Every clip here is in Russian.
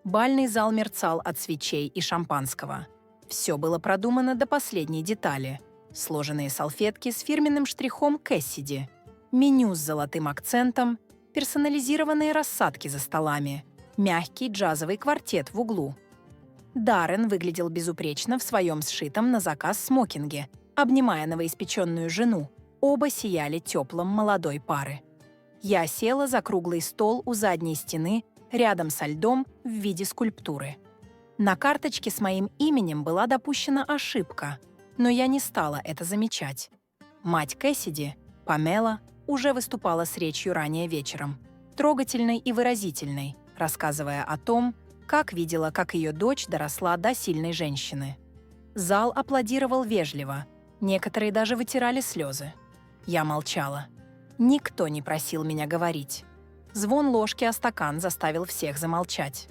Бальный зал мерцал от свечей и шампанского. Все было продумано до последней детали. Сложенные салфетки с фирменным штрихом Кэссиди, меню с золотым акцентом, персонализированные рассадки за столами, мягкий джазовый квартет в углу. Даррен выглядел безупречно в своем сшитом на заказ смокинге, обнимая новоиспеченную жену. Оба сияли теплом молодой пары. Я села за круглый стол у задней стены, рядом со льдом в виде скульптуры. На карточке с моим именем была допущена ошибка, но я не стала это замечать. Мать Кэссиди, Памела, уже выступала с речью ранее вечером, трогательной и выразительной, рассказывая о том, как видела, как ее дочь доросла до сильной женщины. Зал аплодировал вежливо, некоторые даже вытирали слезы. Я молчала. Никто не просил меня говорить. Звон ложки о стакан заставил всех замолчать.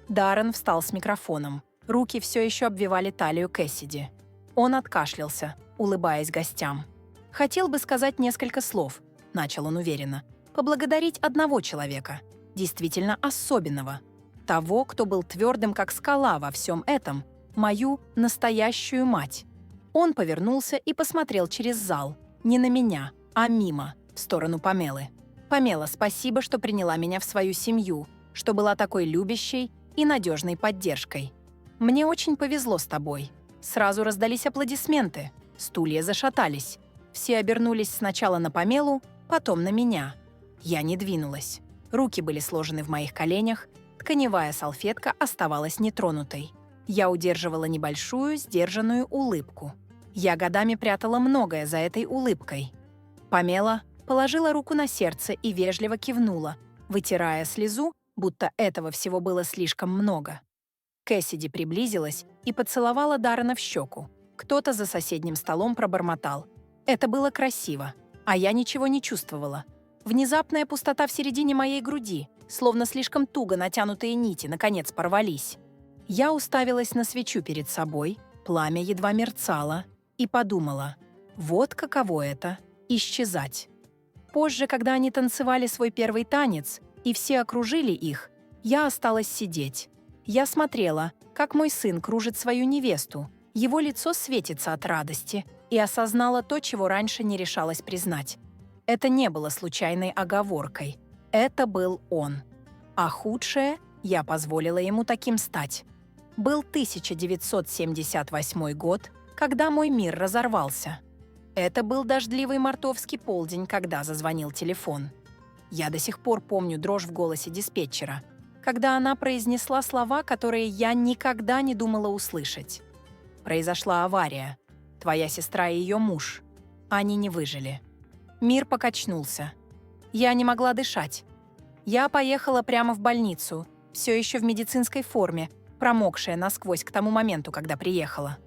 Даррен встал с микрофоном. Руки все еще обвивали талию Кэссиди. Он откашлялся, улыбаясь гостям. «Хотел бы сказать несколько слов», — начал он уверенно. «Поблагодарить одного человека, действительно особенного. Того, кто был твердым, как скала во всем этом, мою настоящую мать». Он повернулся и посмотрел через зал. Не на меня, а мимо, в сторону Памелы. «Памела, спасибо, что приняла меня в свою семью, что была такой любящей и надежной поддержкой. Мне очень повезло с тобой». Сразу раздались аплодисменты, стулья зашатались. Все обернулись сначала на Памелу, потом на меня. Я не двинулась. Руки были сложены в моих коленях, тканевая салфетка оставалась нетронутой. Я удерживала небольшую, сдержанную улыбку. Я годами прятала многое за этой улыбкой. Памела положила руку на сердце и вежливо кивнула, вытирая слезу, будто этого всего было слишком много. Кэссиди приблизилась и поцеловала Даррена в щеку. Кто-то за соседним столом пробормотал. Это было красиво, а я ничего не чувствовала. Внезапная пустота в середине моей груди, словно слишком туго натянутые нити, наконец порвались. Я уставилась на свечу перед собой, пламя едва мерцало, и подумала, вот каково это — исчезать. Позже, когда они танцевали свой первый танец, и все окружили их, я осталась сидеть. Я смотрела, как мой сын кружит свою невесту, его лицо светится от радости, и осознала то, чего раньше не решалась признать. Это не было случайной оговоркой. Это был он. А худшее — я позволила ему таким стать. Был 1978 год, когда мой мир разорвался. Это был дождливый мартовский полдень, когда зазвонил телефон. Я до сих пор помню дрожь в голосе диспетчера, когда она произнесла слова, которые я никогда не думала услышать. Произошла авария. Твоя сестра и ее муж. Они не выжили. Мир покачнулся. Я не могла дышать. Я поехала прямо в больницу, все еще в медицинской форме, промокшая насквозь к тому моменту, когда приехала.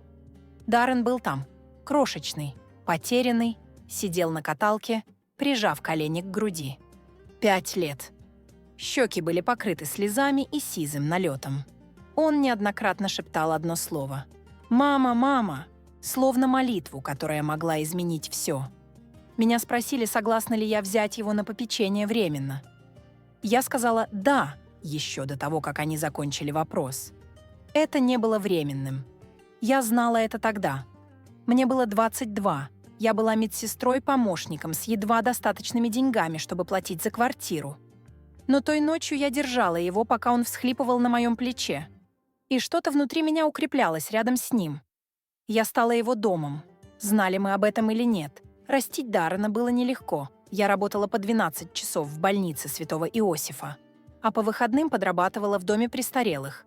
Даррен был там, крошечный, потерянный, сидел на каталке, прижав колени к груди. 5 лет. Щеки были покрыты слезами и сизым налетом. Он неоднократно шептал одно слово. «Мама, мама!» Словно молитву, которая могла изменить все. Меня спросили, согласна ли я взять его на попечение временно. Я сказала «да», еще до того, как они закончили вопрос. Это не было временным. Я знала это тогда. Мне было 22. Я была медсестрой-помощником с едва достаточными деньгами, чтобы платить за квартиру. Но той ночью я держала его, пока он всхлипывал на моем плече. И что-то внутри меня укреплялось рядом с ним. Я стала его домом. Знали мы об этом или нет. Растить Даррена было нелегко. Я работала по 12 часов в больнице Святого Иосифа, а по выходным подрабатывала в доме престарелых.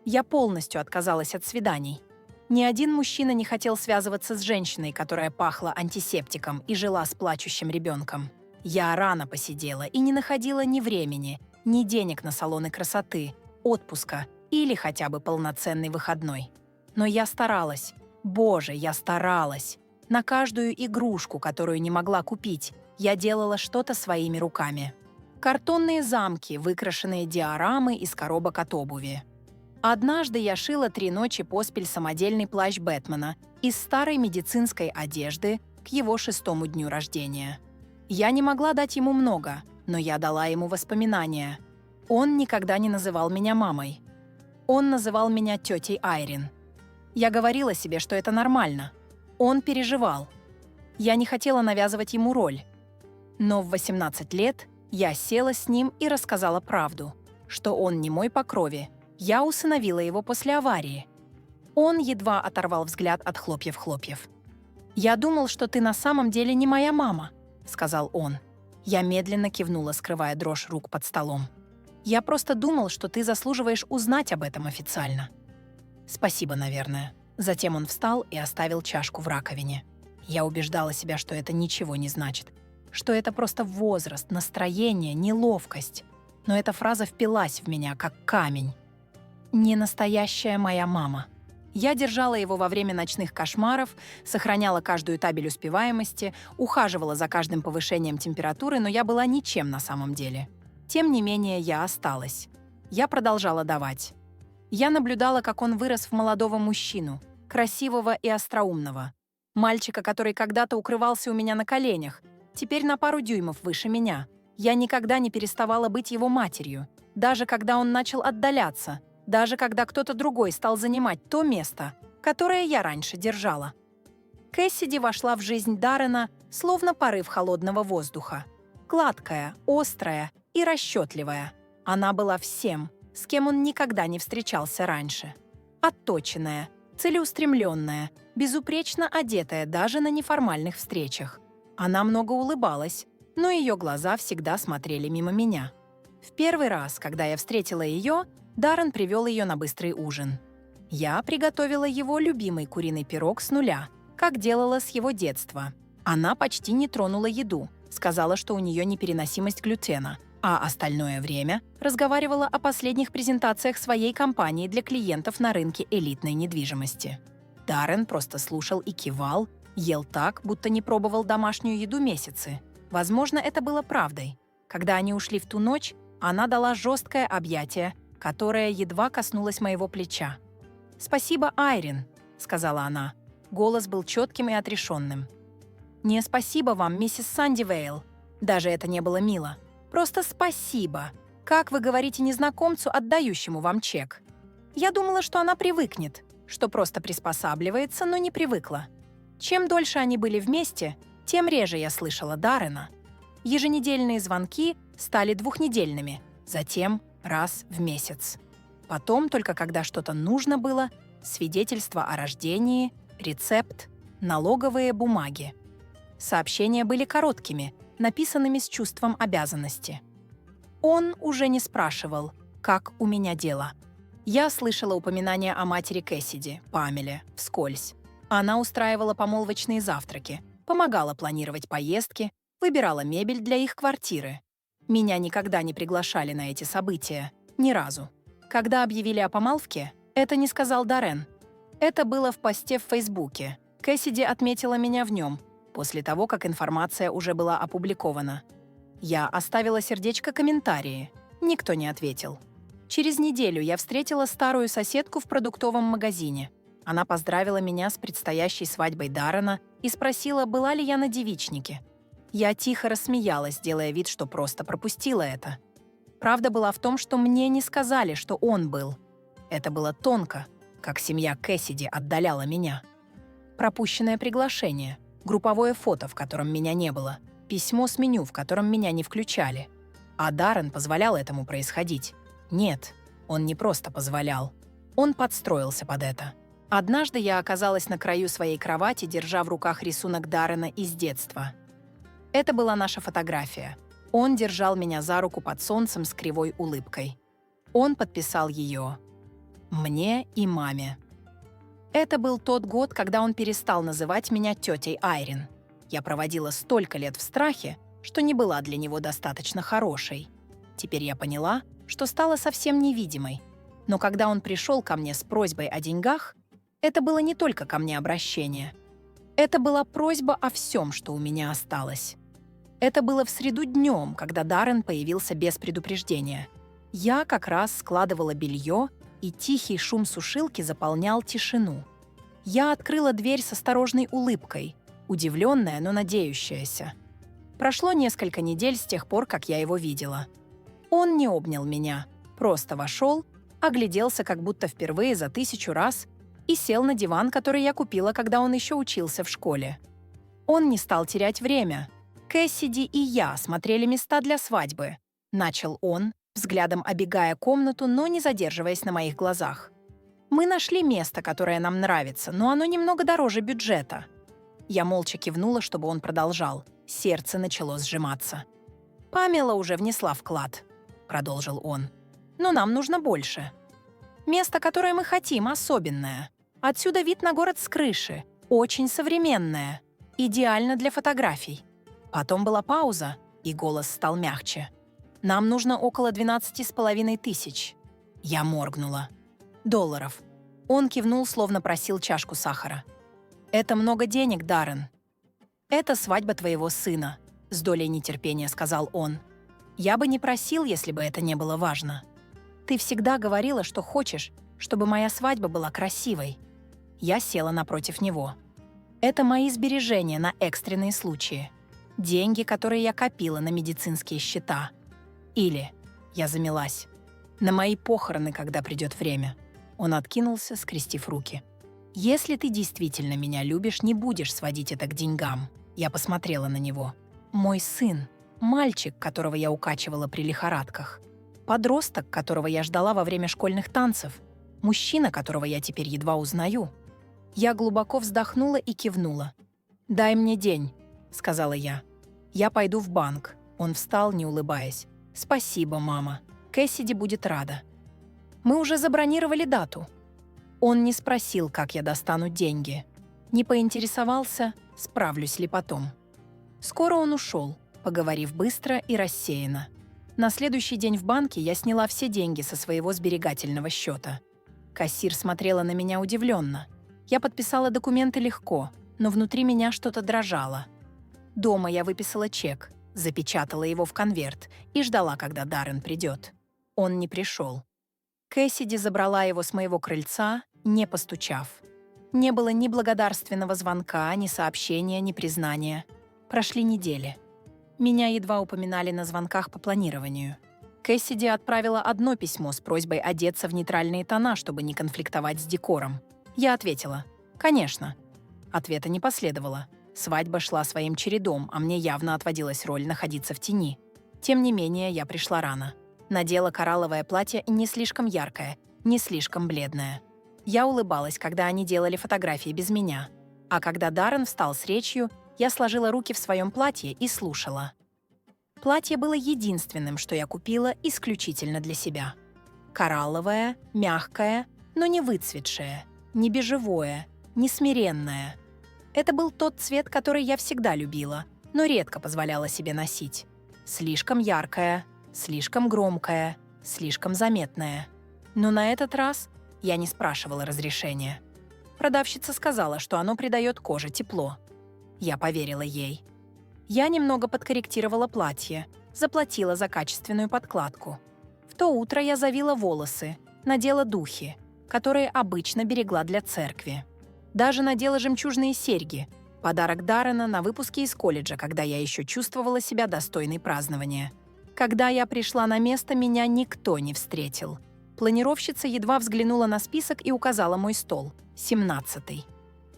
Я полностью отказалась от свиданий. Ни один мужчина не хотел связываться с женщиной, которая пахла антисептиком и жила с плачущим ребенком. Я рано посидела и не находила ни времени, ни денег на салоны красоты, отпуска или хотя бы полноценный выходной. Но я старалась. Боже, я старалась. На каждую игрушку, которую не могла купить, я делала что-то своими руками. Картонные замки, выкрашенные диорамы из коробок от обуви. Однажды я шила 3 ночи поспель самодельный плащ Бэтмена из старой медицинской одежды к его 6-му дню рождения. Я не могла дать ему много, но я дала ему воспоминания. Он никогда не называл меня мамой. Он называл меня тетей Айрин. Я говорила себе, что это нормально. Он переживал. Я не хотела навязывать ему роль. Но в 18 лет я села с ним и рассказала правду, что он не мой по крови. Я усыновила его после аварии. Он едва оторвал взгляд от хлопьев. «Я думал, что ты на самом деле не моя мама», — сказал он. Я медленно кивнула, скрывая дрожь рук под столом. «Я просто думал, что ты заслуживаешь узнать об этом официально». «Спасибо, наверное». Затем он встал и оставил чашку в раковине. Я убеждала себя, что это ничего не значит, что это просто возраст, настроение, неловкость. Но эта фраза впилась в меня, как камень. «Не настоящая моя мама». Я держала его во время ночных кошмаров, сохраняла каждую табель успеваемости, ухаживала за каждым повышением температуры, но я была ничем на самом деле. Тем не менее, я осталась. Я продолжала давать. Я наблюдала, как он вырос в молодого мужчину, красивого и остроумного. Мальчика, который когда-то укрывался у меня на коленях, теперь на пару дюймов выше меня. Я никогда не переставала быть его матерью, даже когда он начал отдаляться, даже когда кто-то другой стал занимать то место, которое я раньше держала. Кэссиди вошла в жизнь Даррена, словно порыв холодного воздуха. Гладкая, острая и расчетливая. Она была всем, с кем он никогда не встречался раньше. Отточенная, целеустремленная, безупречно одетая даже на неформальных встречах. Она много улыбалась, но ее глаза всегда смотрели мимо меня. В первый раз, когда я встретила ее, Даррен привел ее на быстрый ужин. Я приготовила его любимый куриный пирог с нуля, как делала с его детства. Она почти не тронула еду, сказала, что у нее непереносимость глютена, а остальное время разговаривала о последних презентациях своей компании для клиентов на рынке элитной недвижимости. Даррен просто слушал и кивал, ел так, будто не пробовал домашнюю еду месяцы. Возможно, это было правдой. Когда они ушли в ту ночь, она дала жесткое объятие, которое едва коснулось моего плеча. «Спасибо, Айрин», — сказала она. Голос был четким и отрешенным. «Не спасибо вам, миссис Сандивейл». Даже это не было мило. Просто спасибо. Как вы говорите незнакомцу, отдающему вам чек? Я думала, что она привыкнет, что просто приспосабливается, но не привыкла. Чем дольше они были вместе, тем реже я слышала Даррена. Еженедельные звонки стали двухнедельными, затем раз в месяц. Потом, только когда что-то нужно было, свидетельство о рождении, рецепт, налоговые бумаги. Сообщения были короткими, написанными с чувством обязанности. Он уже не спрашивал, как у меня дела. Я слышала упоминания о матери Кэссиди, Памеле, вскользь. Она устраивала помолвочные завтраки, помогала планировать поездки, выбирала мебель для их квартиры. Меня никогда не приглашали на эти события. Ни разу. Когда объявили о помолвке, это не сказал Даррен. Это было в посте в Фейсбуке. Кэссиди отметила меня в нем, после того, как информация уже была опубликована. Я оставила сердечко-комментарии. Никто не ответил. Через неделю я встретила старую соседку в продуктовом магазине. Она поздравила меня с предстоящей свадьбой Даррена и спросила, была ли я на девичнике. Я тихо рассмеялась, делая вид, что просто пропустила это. Правда была в том, что мне не сказали, что он был. Это было тонко, как семья Кэссиди отдаляла меня. Пропущенное приглашение, групповое фото, в котором меня не было, письмо с меню, в котором меня не включали. А Даррен позволял этому происходить. Нет, он не просто позволял. Он подстроился под это. Однажды я оказалась на краю своей кровати, держа в руках рисунок Даррена из детства. Это была наша фотография. Он держал меня за руку под солнцем с кривой улыбкой. Он подписал ее «Мне и маме». Это был тот год, когда он перестал называть меня тетей Айрин. Я проводила столько лет в страхе, что не была для него достаточно хорошей. Теперь я поняла, что стала совсем невидимой. Но когда он пришел ко мне с просьбой о деньгах, это было не только ко мне обращение. Это была просьба о всем, что у меня осталось. Это было в среду днем, когда Даррен появился без предупреждения. Я как раз складывала белье, и тихий шум сушилки заполнял тишину. Я открыла дверь с осторожной улыбкой, удивленная, но надеющаяся. Прошло несколько недель с тех пор, как я его видела. Он не обнял меня, просто вошел огляделся как будто впервые за 1000 раз и сел на диван, который я купила, когда он еще учился в школе. Он не стал терять время. Кэссиди и я смотрели места для свадьбы. Начал он, взглядом обегая комнату, но не задерживаясь на моих глазах. Мы нашли место, которое нам нравится, но оно немного дороже бюджета. Я молча кивнула, чтобы он продолжал. Сердце начало сжиматься. «Памела уже внесла вклад», — продолжил он. «Но нам нужно больше. Место, которое мы хотим, особенное. Отсюда вид на город с крыши. Очень современное. Идеально для фотографий». Потом была пауза, и голос стал мягче. «Нам нужно около 12,5 тысяч». Я моргнула. «Долларов». Он кивнул, словно просил чашку сахара. «Это много денег, Даррен». «Это свадьба твоего сына», — с долей нетерпения сказал он. «Я бы не просил, если бы это не было важно. Ты всегда говорила, что хочешь, чтобы моя свадьба была красивой». Я села напротив него. «Это мои сбережения на экстренные случаи. Деньги, которые я копила на медицинские счета. Или, я замялась, на мои похороны, когда придет время». Он откинулся, скрестив руки. «Если ты действительно меня любишь, не будешь сводить это к деньгам». Я посмотрела на него. «Мой сын, мальчик, которого я укачивала при лихорадках. Подросток, которого я ждала во время школьных танцев. Мужчина, которого я теперь едва узнаю». Я глубоко вздохнула и кивнула. «Дай мне день», — сказала я. «Я пойду в банк». Он встал, не улыбаясь. «Спасибо, мама. Кэссиди будет рада». Мы уже забронировали дату. Он не спросил, как я достану деньги. Не поинтересовался, справлюсь ли потом. Скоро он ушел, поговорив быстро и рассеянно. На следующий день в банке я сняла все деньги со своего сберегательного счета. Кассир смотрела на меня удивленно. Я подписала документы легко, но внутри меня что-то дрожало. Дома я выписала чек, запечатала его в конверт и ждала, когда Даррен придет. Он не пришел. Кэссиди забрала его с моего крыльца, не постучав. Не было ни благодарственного звонка, ни сообщения, ни признания. Прошли недели. Меня едва упоминали на звонках по планированию. Кэссиди отправила одно письмо с просьбой одеться в нейтральные тона, чтобы не конфликтовать с декором. Я ответила: «Конечно». Ответа не последовало. Свадьба шла своим чередом, а мне явно отводилась роль находиться в тени. Тем не менее, я пришла рано. Надела коралловое платье не слишком яркое, не слишком бледное. Я улыбалась, когда они делали фотографии без меня. А когда Даррен встал с речью, я сложила руки в своем платье и слушала. Платье было единственным, что я купила исключительно для себя. Коралловое, мягкое, но не выцветшее, не бежевое, не смиренное. Это был тот цвет, который я всегда любила, но редко позволяла себе носить. Слишком яркое, слишком громкое, слишком заметное. Но на этот раз я не спрашивала разрешения. Продавщица сказала, что оно придает коже тепло. Я поверила ей. Я немного подкорректировала платье, заплатила за качественную подкладку. В то утро я завила волосы, надела духи, которые обычно берегла для церкви. Даже надела жемчужные серьги, подарок Даррена на выпуске из колледжа, когда я еще чувствовала себя достойной празднования. Когда я пришла на место, меня никто не встретил. Планировщица едва взглянула на список и указала мой стол – 17-й.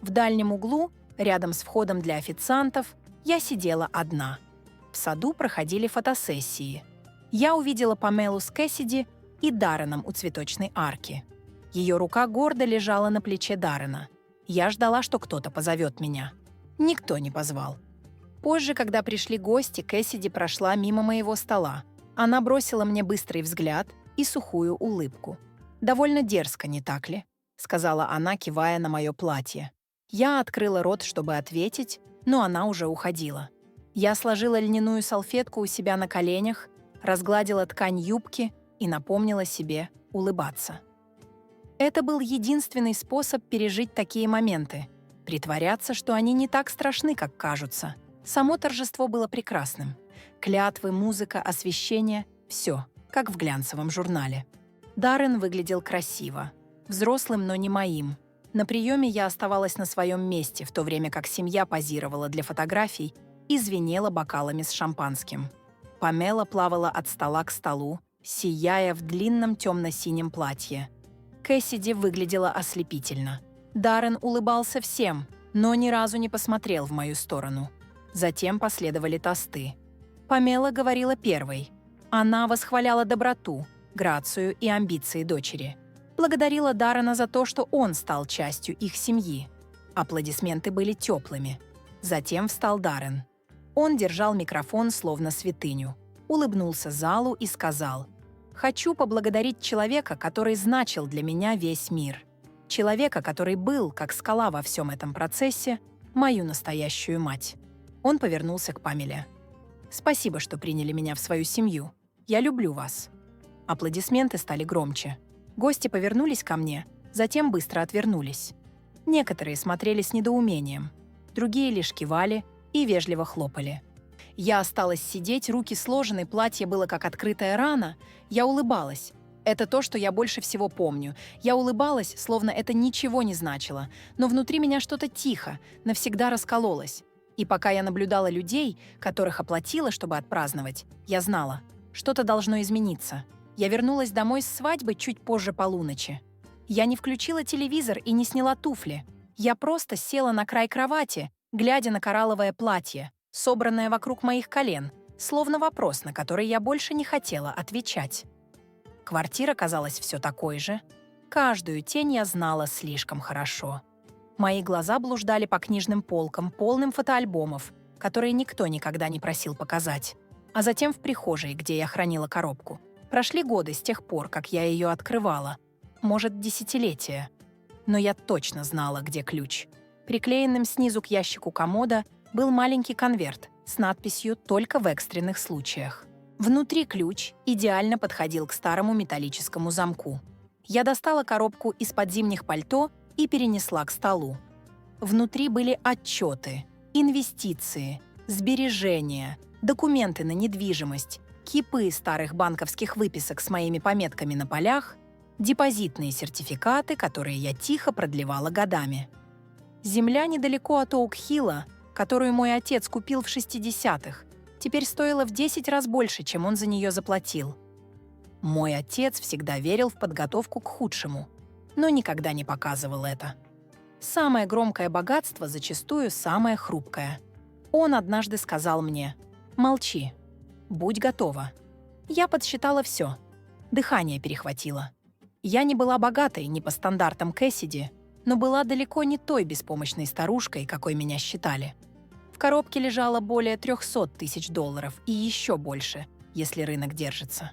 В дальнем углу, рядом с входом для официантов, я сидела одна. В саду проходили фотосессии. Я увидела Памелу с Кэссиди и Дарреном у цветочной арки. Ее рука гордо лежала на плече Даррена. Я ждала, что кто-то позовет меня. Никто не позвал. Позже, когда пришли гости, Кэссиди прошла мимо моего стола. Она бросила мне быстрый взгляд и сухую улыбку. «Довольно дерзко, не так ли?» — сказала она, кивая на мое платье. Я открыла рот, чтобы ответить, но она уже уходила. Я сложила льняную салфетку у себя на коленях, разгладила ткань юбки и напомнила себе улыбаться. Это был единственный способ пережить такие моменты. Притворяться, что они не так страшны, как кажутся. Само торжество было прекрасным. Клятвы, музыка, освещение — все, как в глянцевом журнале. Даррен выглядел красиво. Взрослым, но не моим. На приеме я оставалась на своем месте, в то время как семья позировала для фотографий и звенела бокалами с шампанским. Памела плавала от стола к столу, сияя в длинном темно-синем платье. Кэссиди выглядела ослепительно. Даррен улыбался всем, но ни разу не посмотрел в мою сторону. Затем последовали тосты. Памела говорила первой. Она восхваляла доброту, грацию и амбиции дочери. Благодарила Даррена за то, что он стал частью их семьи. Аплодисменты были теплыми. Затем встал Даррен. Он держал микрофон словно святыню, улыбнулся залу и сказал: «Хочу поблагодарить человека, который значил для меня весь мир. Человека, который был, как скала во всем этом процессе, мою настоящую мать». Он повернулся к Памеле. «Спасибо, что приняли меня в свою семью. Я люблю вас». Аплодисменты стали громче. Гости повернулись ко мне, затем быстро отвернулись. Некоторые смотрели с недоумением, другие лишь кивали и вежливо хлопали. Я осталась сидеть, руки сложены, платье было как открытая рана. Я улыбалась. Это то, что я больше всего помню. Я улыбалась, словно это ничего не значило, но внутри меня что-то тихо, навсегда раскололось. И пока я наблюдала людей, которых оплатила, чтобы отпраздновать, я знала, что-то должно измениться. Я вернулась домой с свадьбы чуть позже полуночи. Я не включила телевизор и не сняла туфли. Я просто села на край кровати, глядя на коралловое платье, собранное вокруг моих колен, словно вопрос, на который я больше не хотела отвечать. Квартира казалась все такой же. Каждую тень я знала слишком хорошо. Мои глаза блуждали по книжным полкам, полным фотоальбомов, которые никто никогда не просил показать. А затем в прихожей, где я хранила коробку. Прошли годы с тех пор, как я ее открывала. Может, десятилетия. Но я точно знала, где ключ. Приклеенным снизу к ящику комода был маленький конверт с надписью «Только в экстренных случаях». Внутри ключ идеально подходил к старому металлическому замку. Я достала коробку из-под зимних пальто и перенесла к столу. Внутри были отчеты, инвестиции, сбережения, документы на недвижимость, кипы старых банковских выписок с моими пометками на полях, депозитные сертификаты, которые я тихо продлевала годами. Земля недалеко от Оук-Хилла, которую мой отец купил в 60-х, теперь стоила в 10 раз больше, чем он за нее заплатил. Мой отец всегда верил в подготовку к худшему, но никогда не показывал это. Самое громкое богатство зачастую самое хрупкое. Он однажды сказал мне: «Молчи, будь готова». Я подсчитала все. Дыхание перехватило. Я не была богатой не по стандартам Кэссиди, но была далеко не той беспомощной старушкой, какой меня считали. В коробке лежало более 300 тысяч долларов и еще больше, если рынок держится.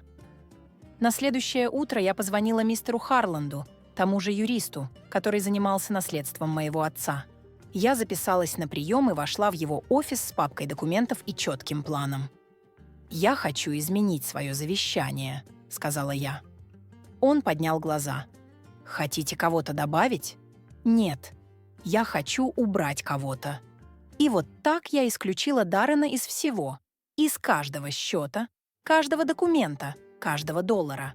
На следующее утро я позвонила мистеру Харланду, тому же юристу, который занимался наследством моего отца. Я записалась на прием и вошла в его офис с папкой документов и четким планом. «Я хочу изменить свое завещание», — сказала я. Он поднял глаза. «Хотите кого-то добавить?» «Нет. Я хочу убрать кого-то». И вот так я исключила Даррена из всего. Из каждого счета, каждого документа, каждого доллара.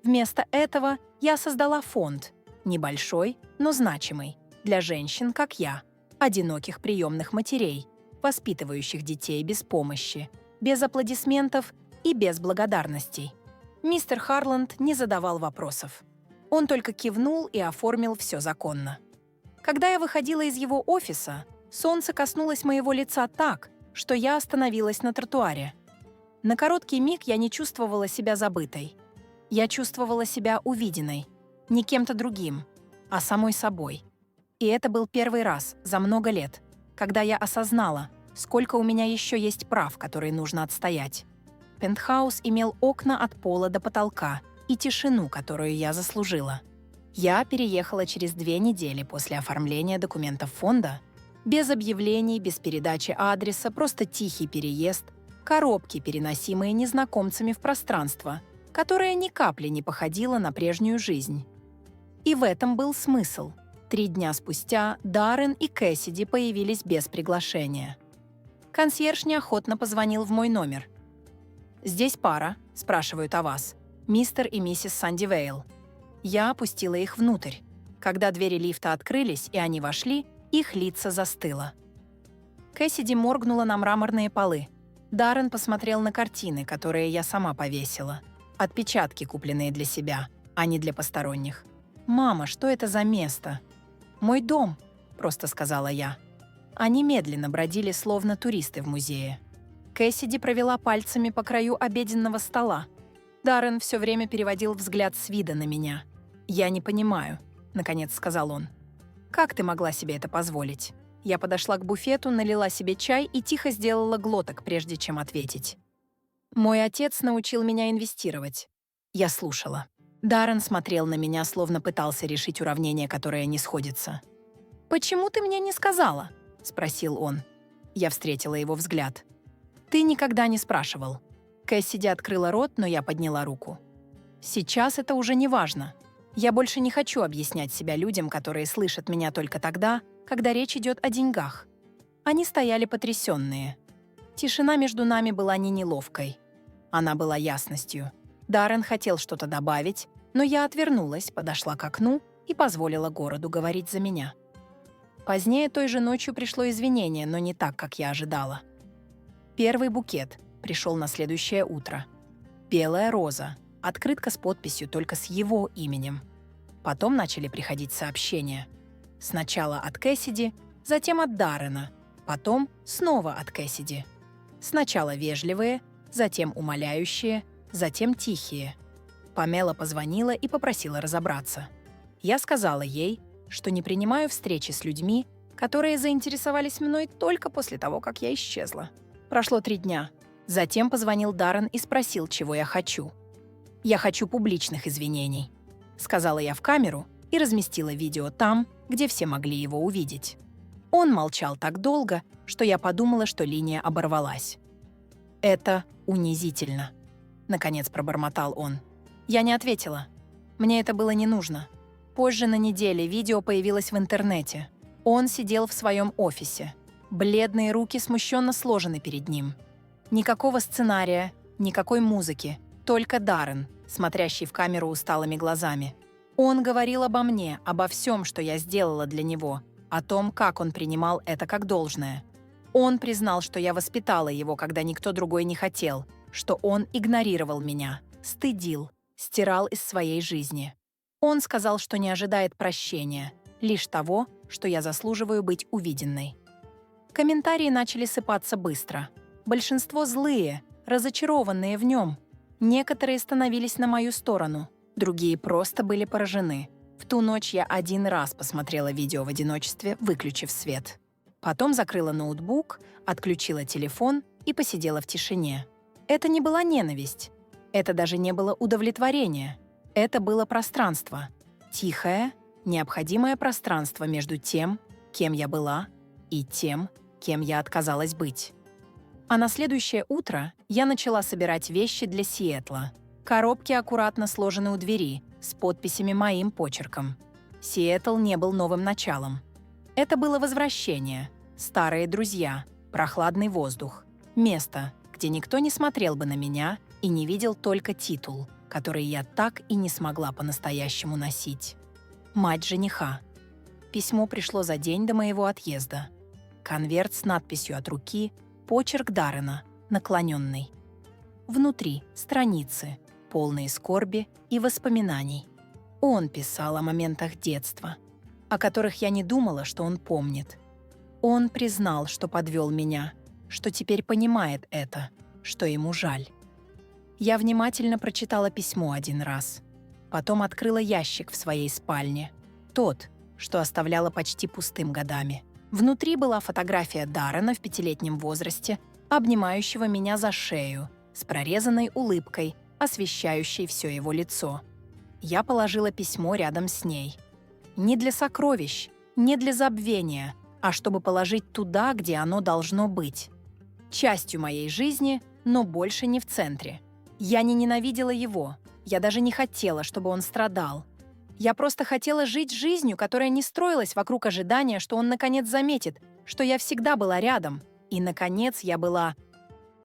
Вместо этого я создала фонд, небольшой, но значимый, для женщин, как я, одиноких приемных матерей, воспитывающих детей без помощи, без аплодисментов и без благодарностей. Мистер Харланд не задавал вопросов. Он только кивнул и оформил все законно. Когда я выходила из его офиса, солнце коснулось моего лица так, что я остановилась на тротуаре. На короткий миг я не чувствовала себя забытой. Я чувствовала себя увиденной, не кем-то другим, а самой собой. И это был первый раз за много лет, когда я осознала, сколько у меня еще есть прав, которые нужно отстоять. Пентхаус имел окна от пола до потолка и тишину, которую я заслужила. Я переехала через 2 недели после оформления документов фонда, без объявлений, без передачи адреса, просто тихий переезд, коробки, переносимые незнакомцами в пространство, которое ни капли не походило на прежнюю жизнь. И в этом был смысл. 3 дня спустя Даррен и Кэссиди появились без приглашения. Консьерж неохотно позвонил в мой номер. «Здесь пара, спрашивают о вас. Мистер и миссис Сандивейл». Я опустила их внутрь. Когда двери лифта открылись, и они вошли, их лица застыло. Кэссиди моргнула на мраморные полы. Даррен посмотрел на картины, которые я сама повесила. Отпечатки, купленные для себя, а не для посторонних. «Мама, что это за место?» «Мой дом», — просто сказала я. Они медленно бродили, словно туристы в музее. Кэссиди провела пальцами по краю обеденного стола. Даррен все время переводил взгляд с вида на меня. «Я не понимаю», — наконец сказал он. «Как ты могла себе это позволить?» Я подошла к буфету, налила себе чай и тихо сделала глоток, прежде чем ответить. «Мой отец научил меня инвестировать». Я слушала. Даррен смотрел на меня, словно пытался решить уравнение, которое не сходится. «Почему ты мне не сказала?» — спросил он. Я встретила его взгляд. «Ты никогда не спрашивал». Кэссиди открыла рот, но я подняла руку. «Сейчас это уже не важно. Я больше не хочу объяснять себя людям, которые слышат меня только тогда, когда речь идет о деньгах». Они стояли потрясенные. Тишина между нами была не неловкой. Она была ясностью. Даррен хотел что-то добавить, но я отвернулась, подошла к окну и позволила городу говорить за меня. Позднее той же ночью пришло извинение, но не так, как я ожидала. Первый букет пришел на следующее утро. Белая роза, открытка с подписью только с его именем. Потом начали приходить сообщения. Сначала от Кэссиди, затем от Даррена, потом снова от Кэссиди. Сначала вежливые, затем умоляющие, затем тихие. Памела позвонила и попросила разобраться. Я сказала ей, что не принимаю встречи с людьми, которые заинтересовались мной только после того, как я исчезла. Прошло 3 дня. Затем позвонил Даррен и спросил, чего я хочу. «Я хочу публичных извинений», — сказала я в камеру и разместила видео там, где все могли его увидеть. Он молчал так долго, что я подумала, что линия оборвалась. «Это унизительно», — наконец пробормотал он. Я не ответила. Мне это было не нужно. Позже на неделе видео появилось в интернете. Он сидел в своем офисе. Бледные руки смущенно сложены перед ним. Никакого сценария, никакой музыки, только Даррен, смотрящий в камеру усталыми глазами. Он говорил обо мне, обо всем, что я сделала для него, о том, как он принимал это как должное. Он признал, что я воспитала его, когда никто другой не хотел, что он игнорировал меня, стыдил, стирал из своей жизни. Он сказал, что не ожидает прощения, лишь того, что я заслуживаю быть увиденной. Комментарии начали сыпаться быстро. Большинство злые, разочарованные в нем. Некоторые становились на мою сторону, другие просто были поражены. В ту ночь я 1 раз посмотрела видео в одиночестве, выключив свет. Потом закрыла ноутбук, отключила телефон и посидела в тишине. Это не была ненависть. Это даже не было удовлетворение. Это было пространство. Тихое, необходимое пространство между тем, кем я была, и тем, кем я отказалась быть. А на следующее утро я начала собирать вещи для Сиэтла. Коробки аккуратно сложены у двери, с подписями моим почерком. Сиэтл не был новым началом. Это было возвращение, старые друзья, прохладный воздух, место, где никто не смотрел бы на меня и не видел только титул, который я так и не смогла по-настоящему носить. Мать жениха. Письмо пришло за день до моего отъезда. Конверт с надписью от руки, почерк Даррена, наклоненный. Внутри страницы, полные скорби и воспоминаний. Он писал о моментах детства, о которых я не думала, что он помнит. Он признал, что подвел меня, что теперь понимает это, что ему жаль. Я внимательно прочитала письмо 1 раз. Потом открыла ящик в своей спальне. Тот, что оставляла почти пустым годами. Внутри была фотография Даррена в 5-летнем возрасте, обнимающего меня за шею, с прорезанной улыбкой, освещающей все его лицо. Я положила письмо рядом с ней. Не для сокровищ, не для забвения, а чтобы положить туда, где оно должно быть. Частью моей жизни, но больше не в центре. Я не ненавидела его, я даже не хотела, чтобы он страдал. Я просто хотела жить жизнью, которая не строилась вокруг ожидания, что он наконец заметит, что я всегда была рядом. И, наконец, я была